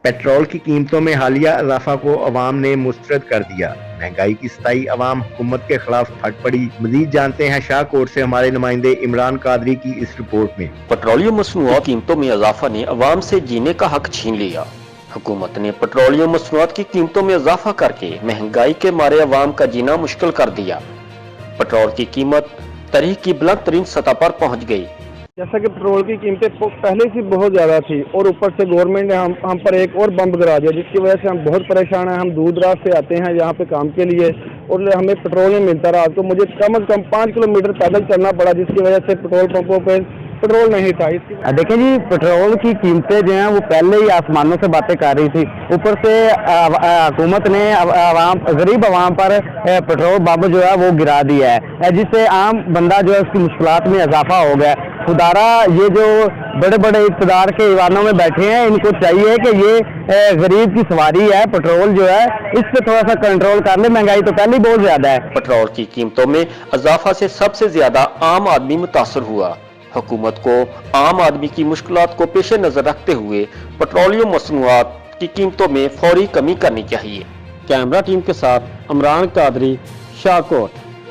Petrol की कीमतों में हालिया इजाफा को अवाम ने मुस्तरद कर दिया। महंगाई की सताई अवाम हुकूमत के खिलाफ फट पड़ी। मजीद जानते हैं शाहकोट से हमारे नुमाइंदे इमरान कादरी की इस रिपोर्ट में। पेट्रोलियम मसनूआत कीमतों में इजाफा ने अवाम से जीने का हक छीन लिया। हुकूमत ने पेट्रोलियम मसनूआत की कीमतों में इजाफा करके महंगाई के मारे अवाम का जीना मुश्किल कर दिया। पेट्रोल की कीमत तारीख की बुलंद तरीन सतह पर पहुंच गई। जैसा कि पेट्रोल की कीमतें पहले से बहुत ज़्यादा थी और ऊपर से गवर्नमेंट ने हम पर एक और बम गिरा दिया, जिसकी वजह से हम बहुत परेशान हैं। हम दूर दराज से आते हैं यहाँ पे काम के लिए और हमें पेट्रोल नहीं मिलता रहा, तो मुझे कम से कम 5 किलोमीटर पैदल चलना पड़ा, जिसकी वजह से पेट्रोल पंपों पे पेट्रोल नहीं था। देखें जी, पेट्रोल की कीमतें जो हैं वो पहले ही आसमानों से बातें कर रही थी। ऊपर से हुकूमत ने गरीब आवाम पर पेट्रोल बम जो है वो गिरा दिया है, जिससे आम बंदा जो है उसकी मुश्किलात में इजाफा हो गया। खुदारा ये जो बड़े बड़े इक़्तिदार के ईवानों में बैठे हैं, इनको चाहिए कि ये गरीब की सवारी है, पेट्रोल जो है इस पे थोड़ा सा कंट्रोल कर ले। महंगाई तो पहले ही बहुत ज्यादा है। पेट्रोल की कीमतों में इजाफा से सबसे ज्यादा आम आदमी मुतासर हुआ। हुकूमत को आम आदमी की मुश्किलात को पेश नजर रखते हुए पेट्रोलियम मसनूआत की कीमतों में फौरी कमी करनी चाहिए। कैमरा टीम के साथ इमरान कादरी, शाहकोट।